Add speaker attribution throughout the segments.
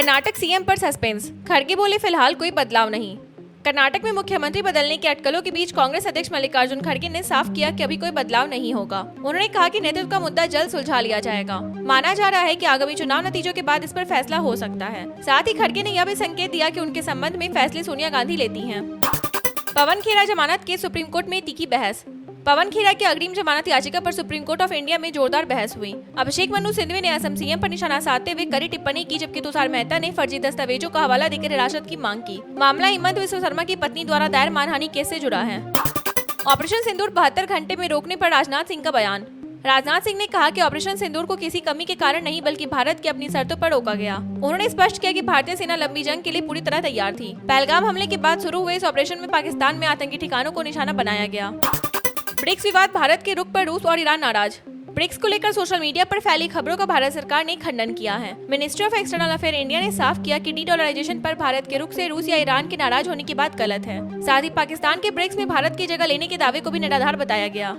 Speaker 1: Karnataka CM पर suspense, खड़गे बोले फिलहाल कोई बदलाव नहीं। कर्नाटक में मुख्यमंत्री बदलने के अटकलों के बीच कांग्रेस अध्यक्ष मल्लिकार्जुन खड़गे ने साफ किया कि अभी कोई बदलाव नहीं होगा। उन्होंने कहा कि नेतृत्व का मुद्दा जल्द सुलझा लिया जाएगा। माना जा रहा है कि आगामी चुनाव नतीजों के बाद इस पर फैसला हो सकता है। साथ ही खड़गे ने यह भी संकेत दिया कि उनके संबंध में फैसले सोनिया गांधी लेती हैं। पवन खेरा जमानत केस सुप्रीम कोर्ट में तीखी बहस। पवन खेरा की अग्रिम जमानत याचिका पर सुप्रीम कोर्ट ऑफ इंडिया में जोरदार बहस हुई। अभिषेक मनु सिंघवी ने असम सीएम पर निशाना साधते हुए कड़ी टिप्पणी की, जबकि तुषार मेहता ने फर्जी दस्तावेजों का हवाला देकर हिरासत की मांग की। मामला हिमंत विश्व शर्मा की पत्नी द्वारा दायर मानहानि केस से जुड़ा है। ऑपरेशन सिंदूर 72 घंटे में रोकने पर राजनाथ सिंह का बयान। राजनाथ सिंह ने कहा कि ऑपरेशन सिंदूर को किसी कमी के कारण नहीं बल्कि भारत की अपनी शर्तों पर रोका गया। उन्होंने स्पष्ट किया कि भारतीय सेना लंबी जंग के लिए पूरी तरह तैयार थी। पहलगाम हमले के बाद शुरू हुए इस ऑपरेशन में पाकिस्तान में आतंकी ठिकानों को निशाना बनाया गया। ब्रिक्स विवाद, भारत के रुख पर रूस और ईरान नाराज। ब्रिक्स को लेकर सोशल मीडिया पर फैली खबरों का भारत सरकार ने खंडन किया है। Ministry of external affair India ने साफ किया कि डी-डॉलराइजेशन पर भारत के रुख से रूस या ईरान के नाराज होने की बात गलत है। साथ ही पाकिस्तान के ब्रिक्स में भारत की जगह लेने के दावे को भी निराधार बताया गया।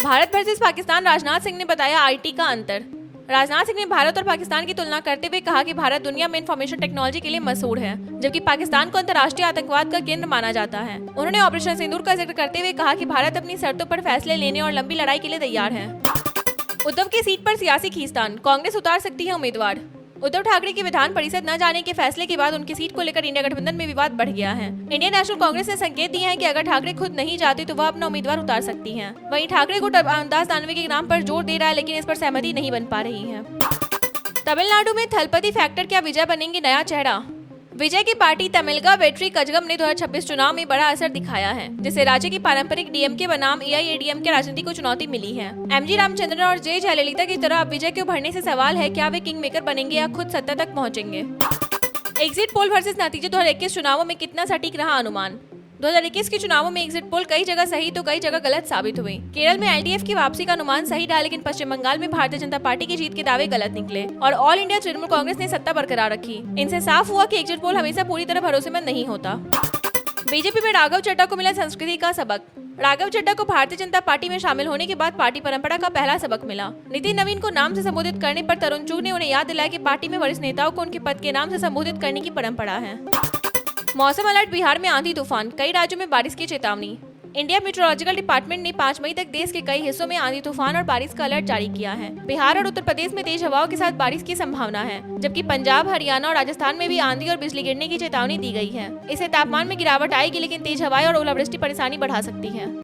Speaker 1: भारत वर्सेस पाकिस्तान, राजनाथ सिंह ने बताया आईटी का अंतर। राजनाथ सिंह ने भारत और पाकिस्तान की तुलना करते हुए कहा कि भारत दुनिया में इंफॉर्मेशन टेक्नोलॉजी के लिए मशहूर है, जबकि पाकिस्तान को अंतर्राष्ट्रीय आतंकवाद का केंद्र माना जाता है। उन्होंने ऑपरेशन सिंदूर का जिक्र करते हुए कहा कि भारत अपनी शर्तों पर फैसले लेने और लंबी लड़ाई के लिए तैयार है। उद्धव की सीट पर सियासी खींचतान, कांग्रेस उतार सकती है उम्मीदवार। उद्धव ठाकरे की विधान परिषद न जाने के फैसले के बाद उनकी सीट को लेकर इंडिया गठबंधन में विवाद बढ़ गया है। इंडियन नेशनल कांग्रेस ने संकेत दिए हैं कि अगर ठाकरे खुद नहीं जाते तो वह अपना उम्मीदवार उतार सकती हैं। वहीं ठाकरे गुट रामदास दानवे के नाम पर जोर दे रहा है, लेकिन इस पर सहमति नहीं बन पा रही है। तमिलनाडु में थलपति फैक्टर, क्या विजय बनेंगे नया चेहरा? विजय की पार्टी तमिलगा वेट्री कजगम ने 2026 चुनाव में बड़ा असर दिखाया है, जिससे राज्य की पारंपरिक डीएमके बनाम एआईएडीएम के राजनीति को चुनौती मिली है। एमजी रामचंद्रन और जे जयललिता की तरह अब विजय के उभरने से सवाल है, क्या वे किंग मेकर बनेंगे या खुद सत्ता तक पहुंचेंगे? एग्जिट पोल वर्सेस नतीजे, 2021 चुनावों में कितना सटीक रहा अनुमान? 2021 के चुनावों में एग्जिट पोल कई जगह सही तो कई जगह गलत साबित हुए। केरल में एलडीएफ की वापसी का अनुमान सही रहा, लेकिन पश्चिम बंगाल में भारतीय जनता पार्टी की जीत के दावे गलत निकले और ऑल इंडिया तृणमूल कांग्रेस ने सत्ता बरकरार रखी। इनसे साफ हुआ कि एग्जिट पोल हमेशा पूरी तरह भरोसेमंद नहीं होता। बीजेपी में राघव चड्ढा को मिला संस्कृति का सबक। राघव चड्ढा को भारतीय जनता पार्टी में शामिल होने के बाद पार्टी परंपरा का पहला सबक मिला। नितिन नवीन को नाम से संबोधित करने पर तरुण चुग ने उन्हें याद दिलाया कि पार्टी में वरिष्ठ नेताओं को उनके पद के नाम से संबोधित करने की परंपरा है। मौसम अलर्ट, बिहार में आंधी तूफान, कई राज्यों में बारिश की चेतावनी। इंडिया मेट्रोलॉजिकल डिपार्टमेंट ने 5 मई तक देश के कई हिस्सों में आंधी तूफान और बारिश का अलर्ट जारी किया है। बिहार और उत्तर प्रदेश में तेज हवाओं के साथ बारिश की संभावना है, जबकि पंजाब, हरियाणा और राजस्थान में भी आंधी और बिजली गिरने की चेतावनी दी गई है। इससे तापमान में गिरावट आएगी, लेकिन तेज हवाएं और ओलावृष्टि परेशानी बढ़ा सकती है।